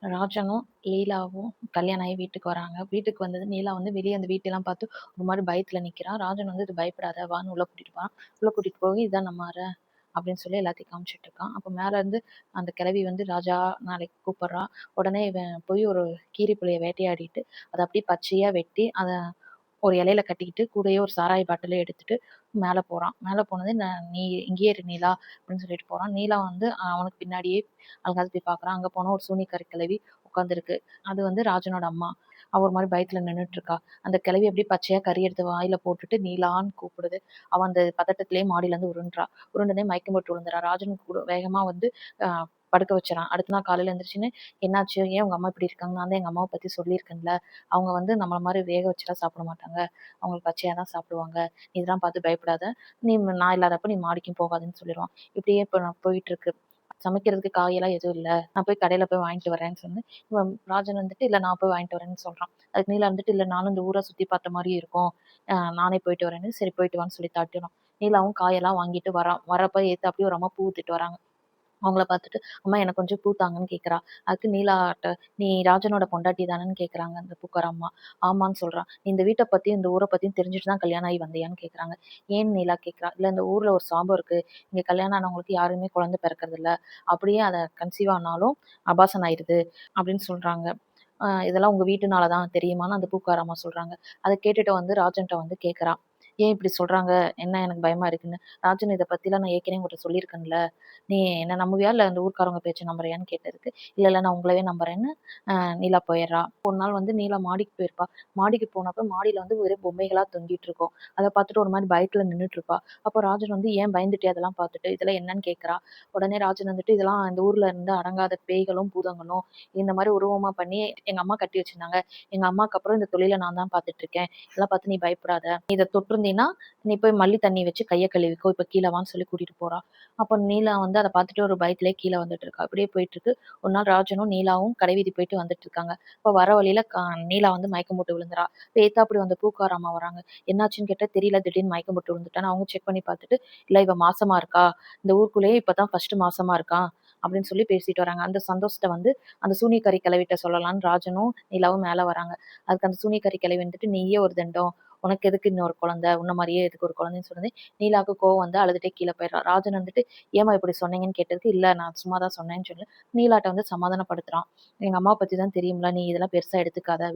ராஜனும், லீலாவும் கல்யாணம் ஆகி வீட்டுக்கு வராங்க. வீட்டுக்கு வந்தது நீலா வந்து வெளிய அந்த வீட்டெல்லாம் பார்த்து ஒரு மாரி பயத்துல நிக்கிறா. ராஜன் வந்து "இது பயப்படாத வான்னு" உள்ள கூட்டிட்டு போறான். உள்ள கூட்டிட்டு போய் "இதான் நம்ம அறை" அப்படின்னு சொல்லி எல்லாத்தையும் காமிச்சிட்டு இருக்கான். அப்ப மேல இருந்து அந்த கிழவி வந்து "ராஜா" நாளைக்கு கூப்பிடுறா. உடனே இவன் போய் ஒரு கீரி புள்ளைய வேட்டையாடிட்டு, அத அப்படியே பச்சையா வெட்டி, அத ஒரு இலையில கட்டிக்கிட்டு, கூடயே ஒரு சாராய பாட்டிலும் எடுத்துட்டு மேல போறான். மேல போனது "நீ இங்கேயே இரு நீலா" அப்படின்னு சொல்லிட்டு போறான். நீலா வந்து அவனுக்கு பின்னாடியே அழுகாத போய் பார்க்குறான். அங்க போனா ஒரு சூனியக்காரி கிழவி உட்காந்துருக்கு. அது வந்து ராஜனோட அம்மா. அவ ஒரு மாரி பயத்துல நின்னுட்டு இருக்கா. அந்த கிழவி அப்படியே பச்சையா கறி எடுத்து வாயில போட்டுட்டு நீலான்னு கூப்பிடுது. அவ அந்த பதட்டத்திலேயே மாடியில இருந்து உருண்டுறா. உருண்டோனே மயக்கம் போட்டு விழுந்துறா. ராஜன் கூட வேகமா வந்து அ படுக்க வச்சுறான். அடுத்த நாள் காலையில எந்திரிச்சுன்னு, "என்னாச்சு? ஏன் உங்க அம்மா இப்படி இருக்காங்க? நான் தான் எங்க அம்மாவ பத்தி சொல்லியிருக்கேன்ல. அவங்க வந்து நம்மள மாரி வேக வச்சுலாம் சாப்பிட மாட்டாங்க. அவங்க பச்சையா தான் சாப்பிடுவாங்க. நீ இதெல்லாம் பார்த்து பயப்படாத. நீ நான் இல்லாதப்ப நீ மாடிக்கும் போகாதன்னு" சொல்லிருவான். இப்படியே இப்ப நான் போயிட்டு இருக்கு. சமைக்கிறதுக்கு காயெல்லாம் எதுவும் இல்ல. நான் போய் கடையில போய் வாங்கிட்டு வரேன்னு சொன்னேன். இவன் ராஜன் வந்துட்டு, "இல்ல நான் போய் வாங்கிட்டு வரேன்னு" சொல்றான். அதுக்கு நீலா வந்துட்டு, "இல்ல நானும் இந்த ஊர சுத்தி பார்த்த மாரியும் இருக்கும். நானே போயிட்டு வரேன்னு" சரி போயிட்டு வான்னு சொல்லி தாட்டிர்றான். நீலாவும் காயெல்லாம் வாங்கிட்டு வரா. வரப்ப எதுத்தாப்புலயே ஒரு அம்மா பூ வித்துட்டு வராங்க. அவங்கள பார்த்துட்டு, "அம்மா எனக்கு கொஞ்சம் பூ தாங்கன்னு" கேட்கிறா. அதுக்கு நீலாட்ட, "நீ ராஜனோட பொண்டாட்டி தானேன்னு" கேட்குறாங்க அந்த பூக்கார அம்மா. ஆமான்னு சொல்றா. "நீ இந்த வீட்ட பத்தியும், இந்த ஊர பத்தியும் தெரிஞ்சுட்டு தான் கல்யாணம் ஆகி வந்தியான்னு" கேட்குறாங்க. ஏன்னு நீலா கேட்கிறா. "இல்ல இந்த ஊர்ல ஒரு சாபம் இருக்கு. இங்க கல்யாணம் ஆனவங்களுக்கு யாருமே குழந்தை பிறக்கறதில்ல. அப்படியே அத கன்சீவ் ஆனாலும் அபார்சன் ஆயிருது" அப்படின்னு சொல்றாங்க. "இதெல்லாம் உங்க வீட்டுனால தான் தெரியுமான்னு" அந்த பூக்கார அம்மா சொல்றாங்க. அத கேட்டுட்டு வந்து ராஜன்ட்ட வந்து கேட்கிறா. "ஏன் இப்படி சொல்றாங்க? என்ன எனக்கு பயமா இருக்குன்னு." "ராஜன் இத பத்திலாம் நான் ஏற்கனவே உங்கட்ட சொல்லியிருக்கேன்ல. நீ என்ன நம்புவியா? இல்ல அந்த ஊர்க்காரவங்க பேச்ச நம்புறியான்னு?" கேட்டதுக்கு, "இல்ல, இல்ல நான் உங்களவே நம்புறேன்னு" நீலா போயிர்றா. ஒரு நாள் வந்து நீலா மாடிக்கு போயிருப்பா. மாடிக்கு போனப்ப மாடியில வந்து ஒரே பொம்மைகளா தொங்கிட்டு இருக்கும். அத பார்த்துட்டு ஒரு மாரி பயத்துல நின்னுட்டு இருப்பா. அப்போ ராஜன் வந்து, "ஏன் பயந்துட்டியா அதெல்லாம் பார்த்துட்டு? இதெல்லாம் என்னன்னு?" கேட்கிறா. உடனே ராஜன் வந்துட்டு, "இதெல்லாம் இந்த ஊர்ல இருந்து அடங்காத பேய்களும், பூதங்களும் இந்த மாரி உருவமா பண்ணி எங்க அம்மா கட்டி வச்சிருந்தாங்க. எங்க அம்மாக்கு அப்புறம் இந்த தொழில நான் தான் பார்த்துட்டு இருக்கேன். இதெல்லாம் பார்த்து நீ பயப்படாத. நீ இத தொட்டிருந்தீன்னா, நீ போய் மல்லி தண்ணி வச்சு கைய கழுவிக்கோ. இப்ப கீழ வான்னு" சொல்லி கூட்டிட்டு போறா. அப்ப நீலா வந்து அத பார்த்துட்டு ஒரு பயத்திலேயே கீழ வந்துட்டு இருக்கா. அப்படியே போயிட்டுருக்கு. ஒரு நாள் ராஜனும், நீலாவும் கடைவீதி போயிட்டு வந்துட்டு இருக்காங்க. அப்ப வர வழியில நீலா வந்து மயக்கம் போட்டு விழுந்துறா. இப்ப எதுத்தாப்புல வந்த பூக்கார அம்மா வராங்க. என்னாச்சுன்னு கேட்டா, தெரியல திடீர்னு மயக்கம் போட்டு விழுந்துட்டான்னு. அவங்க செக் பண்ணி பார்த்துட்டு, இல்ல இவ மாசமா இருக்கா. இந்த ஊருக்குள்ளேயே இப்ப தான் ஃபர்ஸ்ட் மாசமா இருக்கா. அப்படின்னு சொல்லி பேசிட்டு வராங்க. அந்த சந்தோஷத்த வந்து அந்த சூனியக்காரி கிழவிட்ட சொல்லலான்னு ராஜனும், நீலாவும் மேல வராங்க. அதுக்கு அந்த சூனியக்காரி கிழவி வந்துட்டு, "நீயே ஒரு தண்டம். உனக்கு எதுக்கு இன்னொரு குழந்தை? உன்ன மாரியே எதுக்கு ஒரு குழந்தைன்னு" சொன்னது. நீலாவுக்கு கோவம் வந்து அழுதுட்டே கீழ போயிடுறா. ராஜன் வந்துட்டு, "ஏம்மா இப்படி சொன்னீங்கன்னு?" கேட்டதுக்கு, "இல்ல நான் சும்மா தான் சொன்னேன்னு" சொல்லி நீலாட்ட வந்து சமாதானப்படுத்துறான். "எங்க அம்மாவ பத்தி தான் தெரியும்ல. நீ இதெல்லாம் பெருசா எடுத்துக்காத."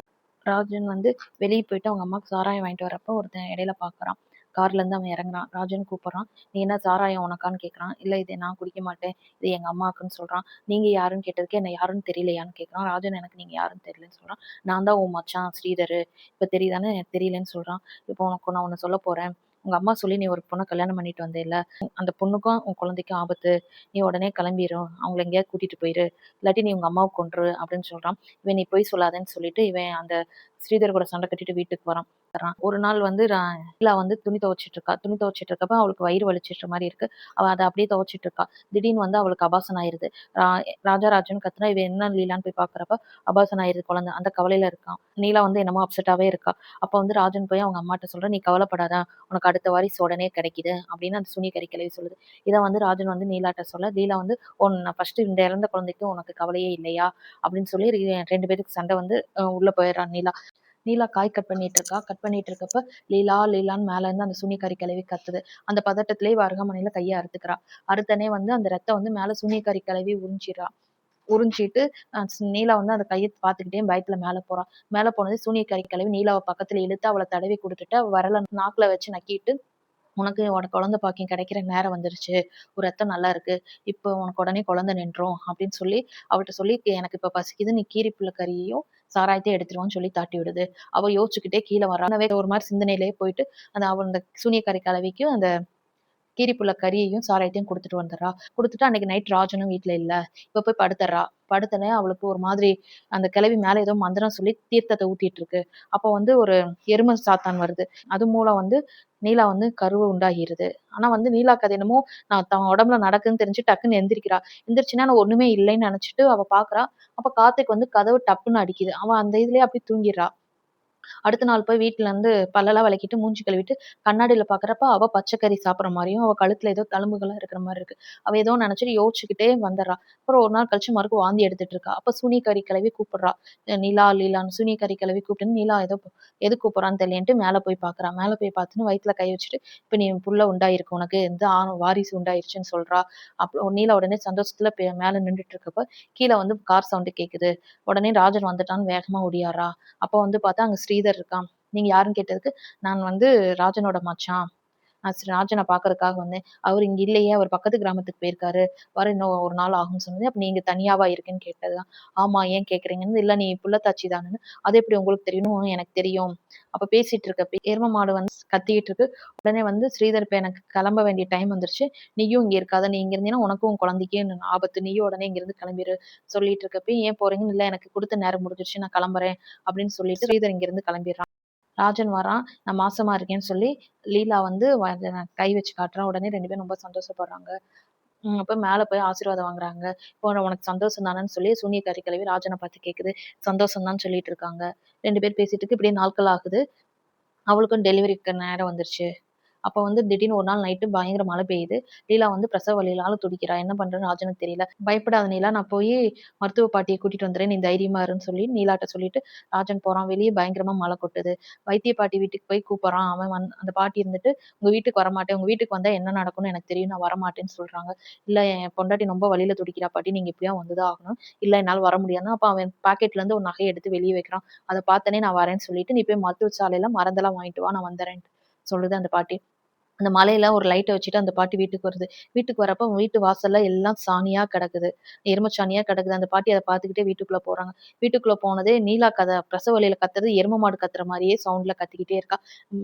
ராஜன் வந்து வெளிய போயிட்டு அவங்க அம்மாக்கு சாராயம் வாங்கிட்டு வரப்போ ஒருத்தன் இடையில பார்க்குறான். கார்லேருந்து அவன் இறங்குறான். ராஜன் கூப்பிடுறான். "நீ என்ன சாராயம் உனக்கான்னு?" கேட்குறான். "இல்ல இத நான் குடிக்க மாட்டேன். இது எங்க அம்மாக்குன்னு" சொல்றான். "நீங்க யாருன்னு?" கேட்டதுக்கு, "என்ன யாருன்னு தெரியலையான்னு?" கேட்குறான். ராஜன், "எனக்கு நீங்க யாருன்னு தெரியலன்னு" சொல்றான். "நான் தான் உன் மச்சான் ஸ்ரீதரு. இப்ப தெரியுதான்னு?" "எனக்கு தெரியலன்னு" சொல்றான். "இப்போ உனக்கு நான் ஒண்ணு சொல்லப் போறேன். உங்க அம்மா சொல்லி நீ ஒரு பொண்ண கல்யாணம் பண்ணிட்டு வந்தேல்ல, அந்த பொண்ணுக்கும் உன் குழந்தைக்கும் ஆபத்து. நீ உடனே கிளம்பிரு. அவங்கள எங்கேயாவது கூட்டிட்டு போயிரு. இல்லாட்டி நீ உங்க அம்மாவ கொன்றுரு" அப்படின்னு சொல்றான். இவன், "நீ பொய் சொல்லாதன்னு" சொல்லிட்டு இவன் அந்த ஸ்ரீதர் கூட சண்டை கட்டிட்டு வீட்டுக்கு வரான். ஒரு நாள் வந்து நீலா வந்து துணி துவைச்சிட்டு இருக்கா. துணி துவைச்சிட்டு இருக்கப்ப அவளுக்கு வயிறு வலிச்சிட்ட மாரி இருக்கு. அவ அத அப்படியே துவைச்சிட்டு இருக்கா. திடீர்னு வந்து அவளுக்கு அபார்சன் ஆயிருது. ரா ராஜான்னு கத்துனா, இவ என்ன லீலான்னு போய் பார்க்குறப்ப அபார்சன் ஆயிருது குழந்தை. அந்த கவலையில இருக்கா. நீலா வந்து என்னமோ அப்செட்டாவே இருக்கா. அப்ப வந்து ராஜன் போய் அவங்க அம்மாட்ட சொல்றான், "நீ கவலைப்படாத. உனக்கு அடுத்த வாரிசு உடனே கிடைக்குது" அப்படின்னு அந்த சூனியக்காரி கிழவி சொல்லுது. இத வந்து ராஜன் வந்து நீலாட்ட சொல்ல, நீலா வந்து, ஃபர்ஸ்ட்டு இந்த இறந்த குழந்தைக்கு உனக்கு கவலையே இல்லையா?" அப்படின்னு சொல்லி 2 பேத்துக்கு சண்டை வந்து உள்ள போயிர்றா நீலா. நீலா காய் கட் பண்ணிட்டு இருக்கா. கட் பண்ணிட்டு இருக்கப்ப, "லீலா, லீலான்னு" மேல இருந்து அந்த சூனியக்காரி கிழவி கத்துது. அந்த பதட்டத்திலேயே இவ அருகாமனையில கைய அறுத்துக்கிறா. அறுத்தோனே வந்து அந்த ரத்தம் வந்து மேல சூனியக்காரி கிழவி உறிஞ்சிர்றா. உறிஞ்சிட்டு நீலா வந்து அந்த கைய பார்த்துக்கிட்டே பயத்துல மேல போறா. மேல போனதும் சூனியக்காரி கிழவி நீலாவ பக்கத்துல இழுத்து அவள தடவி குடுத்துட்டு, அவ விரல நாக்குல வச்சு நக்கிட்டு, உனக்கு குழந்தை பாக்கியம் கிடைக்கிற நேரம் வந்துருச்சு. ஒரு ரத்தம் நல்லா இருக்கு. இப்போ உனக்கு உடனே குழந்தை நின்றும்" அப்படின்னு சொல்லி அவள்ட்ட சொல்லி, "எனக்கு இப்ப பசிக்குது. நீ கீரி புள்ள கறியையும், சாராயத்தையும் எடுத்துட்டு வான்னு" சொல்லி தாட்டி விடுது. அவ யோசிச்சுக்கிட்டே கீழ வரா. ஒரு மாரி சிந்தனையிலேயே போயிட்டு, அந்த சூனியக்காரி கிழவிக்கு அந்த கீரிப்புள்ள கறியையும், சாராயத்தையும் குடுத்துட்டு வந்துர்றா. குடுத்துட்டு அன்னைக்கு நைட் ராஜனும் வீட்ல இல்ல. இவ போய் படுத்துர்றா. படுத்தோனே அவளுக்கு ஒரு மாதிரி அந்த கிழவி மேல ஏதோ மந்திரம் சொல்லி தீர்த்தத்த ஊத்திட்டு இருக்கு. அப்போ வந்து ஒரு எரும சாத்தான் வருது. அது மூலம் வந்து நீலா வந்து கரு உண்டாகிருது. ஆனா வந்து நீலாக்கு அது என்னமோ தான் உடம்புல நடக்குதுன்னு தெரிஞ்சு டக்குன்னு எந்திரிக்கிறா. எந்திரிச்சுன்னா நான் ஒண்ணுமே இல்லைன்னு நெனச்சுட்டு அவ பார்க்குறா. அப்ப காத்துக்கு வந்து கதவு டப்புன்னு அடிக்குது. அவ அந்த இதுலயே அப்படியே தூங்கிர்றா. அடுத்த நாள் போய் வீட்ல இருந்து பல்லெல்லாம் விளக்கிட்டு, மூஞ்சி கழுவிட்டு, கண்ணாடில பார்க்குறப்ப அவ பச்சைக்கறி சாப்பிடுற மாரியும், அவ கழுத்துல ஏதோ தழும்புகள்லாம் இருக்கிற மாரி இருக்கு. அவ ஏதோ நெனச்சுட்டு யோசிச்சுக்கிட்டே வந்துர்றா. அப்புறம் ஒரு நாள் கழிச்சு மறுக்க வாந்தி எடுத்துட்டு இருக்கா. அப்ப சூனியக்காரி கிழவி கூப்பிடுறா. நிலா, லீலான்னு சூனியக்காரி கிழவி கூப்பிட்டுன்னு, நீலா ஏதோ எதுக்கு கூப்பிடுறான்னு தெரியலேன்ட்டு மேல போய் பார்க்குறா. மேல போய் பார்த்துன்னு வயித்துல கை வச்சுட்டு, "இப்ப நீ புள்ள உண்டாயிருக்கு உனக்கு. இந்த வாரிசு உண்டாயிருச்சுன்னு" சொல்றா. அப்புறம் நீலா உடனே சந்தோஷத்துல மேல நின்னுட்டு இருக்கப்ப, கீழ வந்து கார் சவுண்ட் கேட்குது. உடனே ராஜன் வந்துட்டான்னு வேகமா ஓடியார்றா. அப்ப வந்து பார்த்தா அங்க ஸ்ரீதர் இருக்கான். நீங்க யாருன்னு கேட்டதுக்கு, நான் வந்து ராஜனோட மச்சான். நான் ராஜன பார்க்கறதுக்காக வந்தேன். அவரு இங்க இல்லையே, அவர் பக்கத்து கிராமத்துக்கு போயிருக்காரு. வர இன்னும் ஒரு நாள் ஆகும்ன்னு சொன்னது. அப்ப நீங்க தனியாவா இருக்கேன்னு கேட்டதுதான். ஆமா, ஏன் கேட்கிறீங்கன்னு, இல்ல நீ புள்ளத்தாச்சி தானேன்னு. அது எப்படி உங்களுக்கு தெரியும்னு, எனக்கு தெரியும். அப்ப பேசிட்டு இருக்கப்ப எரும மாடு வந்து கத்திக்கிட்டு இருக்கு. உடனே வந்து ஸ்ரீதர் இப்ப எனக்கு கிளம்ப வேண்டிய டைம் வந்துருச்சு. நீயும் இங்க இருக்காத. நீ இங்க இருந்தீன்னா உனக்கும் உன் குழந்தைக்கும் ஆபத்து. நீயும் உடனே இங்கிருந்து கிளம்பிரு. சொல்லிட்டு இருக்கப்ப, ஏன் போறீங்கன்னு, இல்ல எனக்கு குடுத்த நேரம் முடிஞ்சிருச்சு. நான் கிளம்புறேன் அப்படின்னு சொல்லிட்டு ஸ்ரீதர் இங்கிருந்து கிளம்பிடுறான். ராஜன் வரான். நான் மாசமா இருக்கேன்னு சொல்லி லீலா வந்து கை வச்சு காட்டுறா. உடனே 2 பேரும் ரொம்ப சந்தோஷப்படுறாங்க. அப்ப மேல போய் ஆசீர்வாதம் வாங்குறாங்க. இப்போ உனக்கு சந்தோஷம் தானேன்னு சொல்லி சூனியக்காரி கிழவி ராஜன பார்த்து கேட்குது. சந்தோஷம் தான்னு சொல்லிட்டு இருக்காங்க. 2 பேர் பேசிட்டு இருக்கு. இப்படியே நாட்கள் ஆகுது. அவளுக்கும் டெலிவரிக்கு நேரம் வந்துருச்சு. அப்ப வந்து திடீர்னு ஒரு நாள் நைட்டு பயங்கர மழை பெய்யுது. லீலா வந்து பிரசவ வலியால துடிக்கிறா. என்ன பண்றதுன்னு ராஜனுக்கு தெரியல. பயப்படாத நீலா, நான் போய் மருத்துவ பாட்டிய கூட்டிட்டு வந்துர்றேன். நீ தைரியமா இருன்னு சொல்லி நீலாட்ட சொல்லிட்டு ராஜன் போறான். வெளிய பயங்கரமா மழை கொட்டுது. வைத்திய பாட்டி வீட்டுக்கு போய் கூப்பிடுறான். அவன் அந்த பாட்டி இருந்துட்டு, உங்க வீட்டுக்கு வரமாட்டேன். உங்க வீட்டுக்கு வந்தா என்ன நடக்கும்னு எனக்கு தெரியும். நான் வரமாட்டேன்னு சொல்றாங்க. இல்ல என் பொண்டாட்டி ரொம்ப வலியில துடிக்கிறா பாட்டி. நீங்க எப்படியா வந்துதான் ஆகணும். இல்ல என்னால வர முடியாதுன்னா, அப்ப அவன் பாக்கெட்ல இருந்து ஒரு நகைய எடுத்து வெளிய வைக்கிறான். அத பார்த்தோனே நான் வரேன்னு சொல்லிட்டு, நீ போய் மருத்துவசாலையில மருந்தெல்லாம் வாங்கிட்டு வா. நான் வந்துர்றேன்ட்டு சொல்லுது அந்த பாட்டி. அந்த மலையில ஒரு லைட்ட வச்சுட்டு அந்த பாட்டி வீட்டுக்கு வருது. வீட்டுக்கு வரப்ப வீட்டு வாசல்ல எல்லாம் சாணியா கிடக்குது. எரும சாணியா கிடக்குது. அந்த பாட்டி அத பார்த்துக்கிட்டே வீட்டுக்குள்ள போறாங்க. வீட்டுக்குள்ள போனதே நீலா பிரசவ வலியில கத்துறது எரும மாடு கத்துற மாரியே சவுண்ட்ல கத்திக்கிட்டே இருக்கா.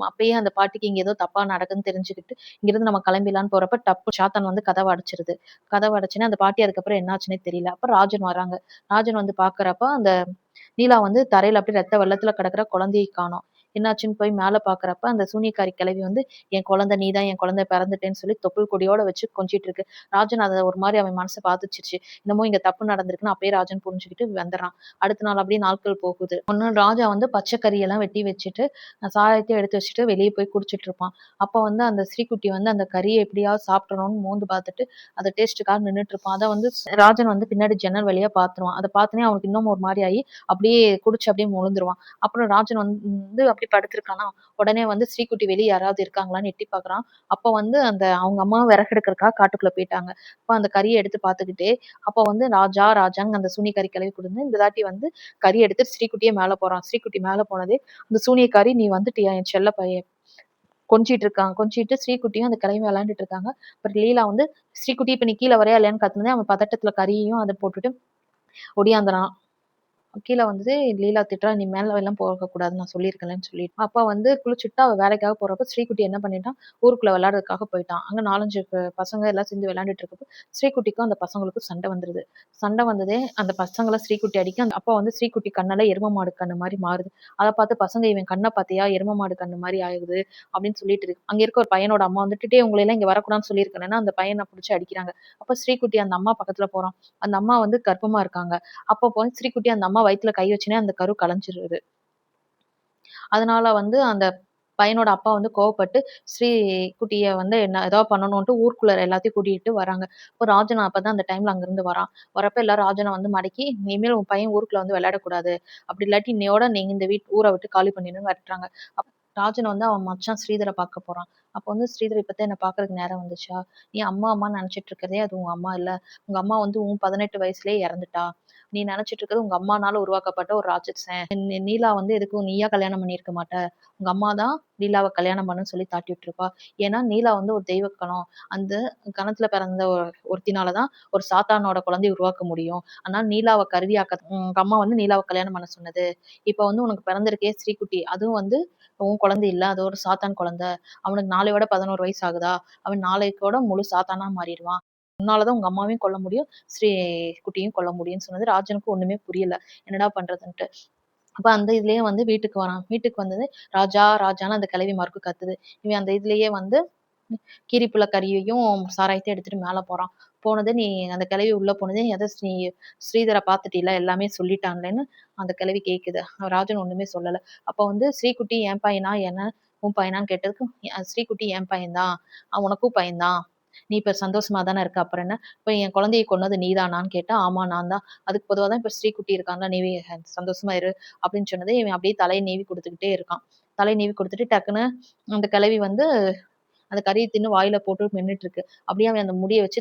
அப்பயே அந்த பாட்டிக்கு இங்க ஏதோ தப்பா நடக்குதுன்னு தெரிஞ்சுக்கிட்டு, இங்கிருந்து நம்ம கிளம்பிடலான்னு போறப்ப டப்பு சாத்தான் வந்து கதவ அடைச்சிருது. கதவ அடைச்சுன்னு அந்த பாட்டி அதுக்கப்புறம் என்னாச்சுன்னே தெரியல. அப்ப ராஜன் வராங்க. ராஜன் வந்து பார்க்கறப்ப அந்த நீலா வந்து தரையில அப்படியே ரத்த வெள்ளத்துல கிடக்குற குழந்தைய காணோம். என்னாச்சுன்னு போய் மேல பார்க்கறப்ப அந்த சூனியக்காரி கிழவி வந்து என் குழந்தை நீதான், என் குழந்தை பிறந்துட்டேன்னு சொல்லி தொப்புள் கொடியோட வச்சு கொஞ்சிட்டு இருக்கு. ராஜன் அத ஒரு மாரி அவன் மனச பாதிச்சிருச்சு. என்னமோ இங்க தப்பு நடந்திருக்குன்னு அப்பயே ராஜன் புரிஞ்சுகிட்டு வந்துடுறான். அடுத்த நாள் அப்படியே நாட்கள் போகுது. ஒண்ணு ராஜா வந்து பச்சை கறியெல்லாம் வெட்டி வச்சுட்டு, சாராயத்தையும் எடுத்து வச்சுட்டு வெளிய போய் குடிச்சிட்டு இருப்பான். அப்ப வந்து அந்த ஸ்ரீகுட்டி வந்து அந்த கறிய எப்படியாவது சாப்பிட்றணும்னு மோந்து பார்த்துட்டு, அத டேஸ்ட்டுக்காக நின்னுட்டு இருப்பான். அத வந்து ராஜன் வந்து பின்னாடி ஜன்னல் வழியா பார்த்துருவான். அத பார்த்தோனே அவனுக்கு இன்னும் ஒரு மாரி ஆயி, அப்படியே குடிச்சு அப்படியே முழுந்துருவான். அப்புறம் ராஜன் வந்து அப்படியே படுத்திருக்கானா, உடனே வந்து ஸ்ரீகுட்டி வெளிய யாராவது இருக்காங்களான்னு எட்டி பார்க்குறான். அப்ப வந்து அவங்க அம்மா விறகு எடுக்கறதுக்காக காட்டுக்குள்ள போயிட்டாங்க. அப்ப அந்த கறிய எடுத்து பார்த்துக்கிட்டே, அப்ப வந்து ராஜா, ராஜான்னு அந்த சூனியக்காரி கிளவி கூட்டிருந்து இந்த தாட்டி வந்து கறி எடுத்துட்டு ஸ்ரீகுட்டியே மேல போறான். ஸ்ரீகுட்டி மேல போனதே, அந்த சூனியக்காரி "நீ வந்துட்டியா என் செல்ல பையன்" கொஞ்சிட்டு இருக்கான். கொஞ்சிட்டு ஸ்ரீகுட்டியும் அந்த கிழவியும் விளையாண்டுட்டு இருக்காங்க. அப்புறம் லீலா வந்து "ஸ்ரீகுட்டி இப்ப நீ கீழ வர்றியா இல்லையான்னு" கத்துனது அவன் பதட்டத்துல கறியையும் அத போட்டுட்டு ஒடியாந்துறான். கீழ வந்து லீலா திட்டுறா, "நீ மேல எல்லாம் போகக்கூடாது நான் சொல்லியிருக்கேன்லன்னு" சொல்லிட்டு. அப்ப வந்து குளிச்சுட்டு அவ வேலைக்காக போறப்ப ஸ்ரீகுட்டி என்ன பண்ணிட்டான், ஊருக்குள்ள விளையாடுறதுக்காக போயிட்டான். அங்க 4, 5 பசங்க எல்லாம் சேர்ந்து விளையாண்டுட்டு இருக்கப்போ, ஸ்ரீகுட்டிக்கும் அந்த பசங்களுக்கும் சண்டை வந்துருது. சண்டை வந்ததே அந்த பசங்கள ஸ்ரீகுட்டி அடிக்க, அப்ப வந்து ஸ்ரீகுட்டி கண்ணெல்லாம் எரும மாடு கண்ணு மாரி மாறுது. அத பார்த்து பசங்க, "இவன் கண்ண பார்த்தியா? எரும மாடு கண்ணு மாரி ஆகுது" அப்படின்னு சொல்லிட்டு இருக்கு. அங்க இருக்க ஒரு பையனோட அம்மா வந்துட்டு, "டேய் உங்கள எல்லாம் இங்க வரக்கூடாதுன்னு சொல்லியிருக்கேன்லன்னு" அந்த பையன புடிச்சு அடிக்கிறாங்க. அப்ப ஸ்ரீகுட்டி அந்த அம்மா பக்கத்துல போறான். அந்த அம்மா வந்து கர்ப்பமா இருக்காங்க. அப்ப போய் ஸ்ரீகுட்டி அந்த அம்மா வயித்துல கை வச்சுனே அந்த கரு கலைஞ்சிருது. அதனால வந்து அந்த பையனோட அப்பா வந்து கோவப்பட்டு ஸ்ரீகுட்டிய வந்து என்ன ஏதாவது பண்ணணும்ன்ட்டு ஊருக்குள்ள எல்லாத்தையும் கூட்டிட்டு வராங்க. அப்போ ராஜன் அப்பதான் அந்த டைம்ல அங்கிருந்து வரான். வரப்ப எல்லாரும் ராஜன வந்து மடக்கி, "இனிமேல் உன் பையன் ஊருக்குள்ள வந்து விளையாடக்கூடாது. அப்படி இல்லாட்டி இன்னையோட நீங்க இந்த ஊர விட்டு காலி பண்ணிடுன்னு" விரட்டுறாங்க. ராஜன் வந்து அவன் மச்சான் ஸ்ரீதர பார்க்க போறான். அப்போ வந்து ஸ்ரீதர் இப்பதான் என்ன பார்க்கறதுக்கு நேரம் வந்துச்சா? நீ அம்மா அம்மான்னு நினைச்சிட்டு இருக்கிறதே அது உங்க அம்மா இல்ல. உங்க அம்மா வந்து உன் 18 வயசுலயே இறந்துட்டா. நீ நினைச்சிட்டு இருக்கிறது உங்க அம்மானால உருவாக்கப்பட்ட ஒரு ராட்சசன். நீலா வந்து எதுக்கும் நீயா கல்யாணம் பண்ணியிருக்க மாட்ட. உங்க அம்மா தான் நீலாவ கல்யாணம் பண்ணுன்னு சொல்லி தாட்டி விட்டுருப்பா. ஏன்னா நீலா வந்து ஒரு தெய்வ கணம். அந்த கணத்துல பிறந்த ஒருத்தினால தான் ஒரு சாத்தானோட குழந்தைய உருவாக்க முடியும். அதனால நீலாவ கருவியாக்க உங்க அம்மா வந்து நீலாவ கல்யாணம் பண்ண சொன்னது. இப்ப வந்து உனக்கு பிறந்திருக்கே ஸ்ரீகுட்டி. அதுவும் வந்து உன் குழந்தை இல்ல. அது ஒரு சாத்தான் குழந்தை. அவனுக்கு நாளையோட 11 வயசு ஆகுதா? அவன் நாளைக்கோட முழு சாத்தானா மாறிருவான். உன்னால தான் உங்க அம்மாவையும் கொல்ல முடியும். ஸ்ரீ குட்டியும் கொல்ல முடியும்ன்னு சொன்னது. ராஜனுக்கு ஒண்ணுமே புரியல. என்னடா பண்றதுன்ட்டு. அப்ப அந்த இதுலயே வந்து வீட்டுக்கு வரான். வீட்டுக்கு வந்தது ராஜா, ராஜான்னு அந்த கிழவி மறுக்க கத்துது. இவன் அந்த இதுலயே வந்து கீரி புள்ள கறியையும், சாராயத்தையும் எடுத்துட்டு மேல போறான். போனது நீ அந்த கிழவி உள்ள போனது நீ ஸ்ரீதர பார்த்துட்டீல எல்லாமே சொல்லிட்டான்லன்னு அந்த கிழவி கேட்குது. ராஜன் ஒண்ணுமே சொல்லல. அப்ப வந்து ஸ்ரீகுட்டி என் பையனா என்ன உன் பையனான்னு கேட்டதுக்கு ஸ்ரீகுட்டி என் பையன்தான், உனக்கும் பையன்தான், நீ இப்ப சந்தோஷமா தானே இருக்க, அப்புறம் என்ன, இப்ப என் குழந்தையை கொன்னது நீதானான்னு கேட்டா, ஆமா நான் தான், அதுக்கு பொதுவா தான் இப்ப ஸ்ரீகுட்டி இருக்கான்ல, நீ சந்தோஷமா இரு அப்படின்னு சொன்னது. இவன் அப்படியே தலையை நீவி கொடுத்துக்கிட்டே இருக்கான். தலையை நீவி கொடுத்துட்டு டக்குன்னு அந்த கிழவி வந்து அந்த கறிய தின்னு வாயில போட்டு மென்னுட்டு இருக்கு. அப்படியே அவன் அந்த முடிய வச்சு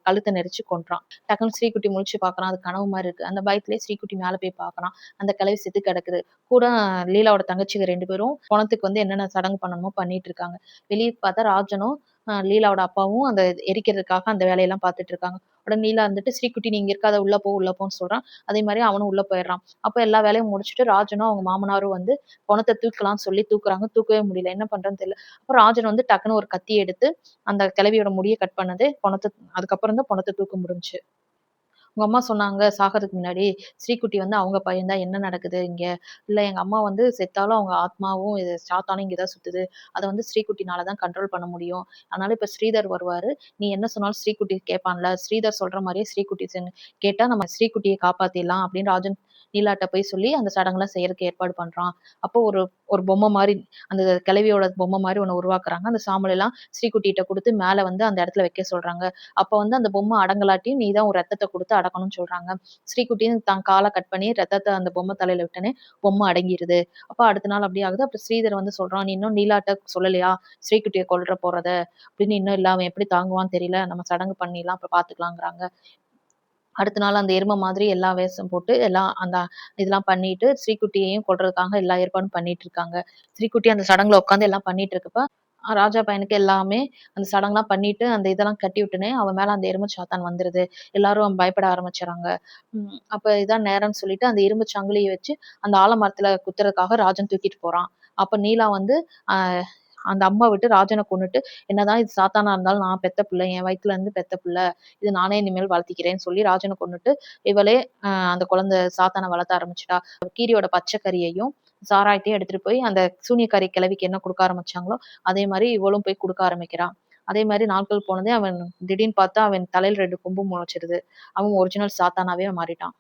கழுத்த நெரிச்சு கொன்றான். டக்குன்னு ஸ்ரீகுட்டி முழிச்சு பார்க்குறான். அது கனவு மாரி இருக்கு. அந்த பயத்திலேயே ஸ்ரீகுட்டி மேல போய் பார்க்குறான். அந்த கிழவி செத்து கிடக்குது. கூட லீலாவோட தங்கச்சிங்க 2 பேரும் பொணத்துக்கு வந்து என்னென்ன சடங்கு பண்ணணுமோ பண்ணிட்டு இருக்காங்க. வெளிய பார்த்தா ராஜனும், லீலாவோட அப்பாவும் அந்த எரிக்கிறதுக்காக அந்த வேலையெல்லாம் பார்த்துட்டு இருக்காங்க. உடனே லீலா இருந்துட்டு ஸ்ரீகுட்டி நீ இங்க இருக்காத, உள்ள போ உள்ள போன்னு சொல்றான். அதே மாரி அவனும் உள்ள போயிடுறான். அப்ப எல்லா வேலையும் முடிச்சுட்டு ராஜனும் அவங்க மாமனாரும் வந்து பொணத்த தூக்கலாம்னு சொல்லி தூக்குறாங்க. தூக்கவே முடியல. என்ன பண்றதுன்னு தெரியல. அப்ப ராஜன் வந்து டக்குன்னு ஒரு கத்தி எடுத்து அந்த கிழவியோட முடிய கட் பண்ணது. அதுக்கப்புறம் தான் பொணத்த தூக்க முடிஞ்சுச்சு. உங்க அம்மா சொன்னாங்க சாகறதுக்கு முன்னாடி, ஸ்ரீகுட்டி வந்து அவங்க பையன் தான். என்ன நடக்குது இங்க? இல்ல எங்க அம்மா வந்து செத்தாலும் அவங்க ஆத்மாவும் சாத்தானும் இங்க தான் சுத்துது. அத வந்து ஸ்ரீகுட்டினால தான் கண்ட்ரோல் பண்ண முடியும். அதனால இப்ப ஸ்ரீதர் வருவாரு. நீ என்ன சொன்னாலும் ஸ்ரீகுட்டி கேட்பான்ல. ஸ்ரீதர் சொல்ற மாரியே ஸ்ரீகுட்டி கேட்டா நம்ம ஸ்ரீகுட்டிய காப்பாத்திடலாம் அப்படின்னு ராஜன் நீலாட்ட போய் சொல்லி அந்த சடங்குலாம் செய்யறதுக்கு ஏற்பாடு பண்றான். அப்போ ஒரு ஒரு பொம்மை மாரி அந்த கிழவியோட பொம்மை மாரி ஒண்ணு உருவாக்குறாங்க. அந்த சாம்பல் எல்லாம் ஸ்ரீகுட்டிட்ட குடுத்து மேல வந்து அந்த இடத்துல வைக்க சொல்றாங்க. அப்ப வந்து அந்த பொம்மை அடங்கலாட்டி நீ தான் ஒரு ரத்தத்த குடுத்து அடக்கணும்னு சொல்றாங்க. ஸ்ரீகுட்டியும் தான் கால கட் பண்ணி ரத்தத்த அந்த பொம்மை தலையில விட்டோனே பொம்மை அடங்கிருது. அப்ப அடுத்த நாள் அப்படி ஆகுது. அப்ப ஸ்ரீதர் வந்து சொல்றான், "நீ இன்னும் நீலாட்ட சொல்லலையா? ஸ்ரீகுட்டிய கொல்ற போறத" அப்படின்னு. "இன்னும் இல்ல. அவன் எப்படி தாங்குவான்னு தெரியல. நம்ம சடங்கு பண்ணிடலாம். அப்புறம் பார்த்துக்கலாங்கிறாங்க." அடுத்த நாள் அந்த எருமை மாதிரி எல்லா வேஷம் போட்டு எல்லாம் அந்த இதெல்லாம் பண்ணிட்டு ஸ்ரீகுட்டியையும் கொல்றதுக்காக எல்லா ஏற்பாடும் பண்ணிட்டு இருக்காங்க. ஸ்ரீகுட்டி அந்த சடங்குல உட்காந்து எல்லாம் பண்ணிட்டு இருக்கப்ப, ராஜா பையனுக்கு எல்லாமே அந்த சடங்குலாம் பண்ணிட்டு, அந்த இதெல்லாம் கட்டி விட்டோனே, அவன் மேல அந்த எறும்பு சாத்தான் வந்துருது. எல்லாரும் பயப்பட ஆரம்பிச்சுர்றாங்க. அப்ப இதான் நேரம்னு சொல்லிட்டு அந்த இரும்பு சங்கிலிய வச்சு அந்த ஆலமரத்துல குத்துறதுக்காக ராஜன் தூக்கிட்டு போறான். அப்ப நீலா வந்து அ அந்த அம்ப விட்டு ராஜன கொன்னுட்டு, "என்னதான் இது சாத்தானா இருந்தாலும் நான் பெத்த புள்ள. என் வயித்துல இருந்து பெத்த புள்ள. இது நானே இனிமேல் வளர்த்திக்கிறேன்னு" சொல்லி ராஜன கொன்னுட்டு, இவளே அந்த குழந்தை சாத்தான வளர்த்த ஆரம்பிச்சுட்டா. கீரியோட பச்சை கறியையும், சாராயத்தையும் எடுத்துட்டு போய் அந்த சூனியக்காரி கிழவிக்கு என்ன குடுக்க ஆரம்பிச்சாங்களோ, அதே மாரி இவளும் போய் குடுக்க ஆரம்பிக்கிறா. அதே மாரி நாட்கள் போனதே அவன் திடீர்னு பார்த்தா அவன் தலையில 2 கொம்பு முளைச்சிருது. அவன் ஒரிஜினல் சாத்தானாவே மாறிட்டான்.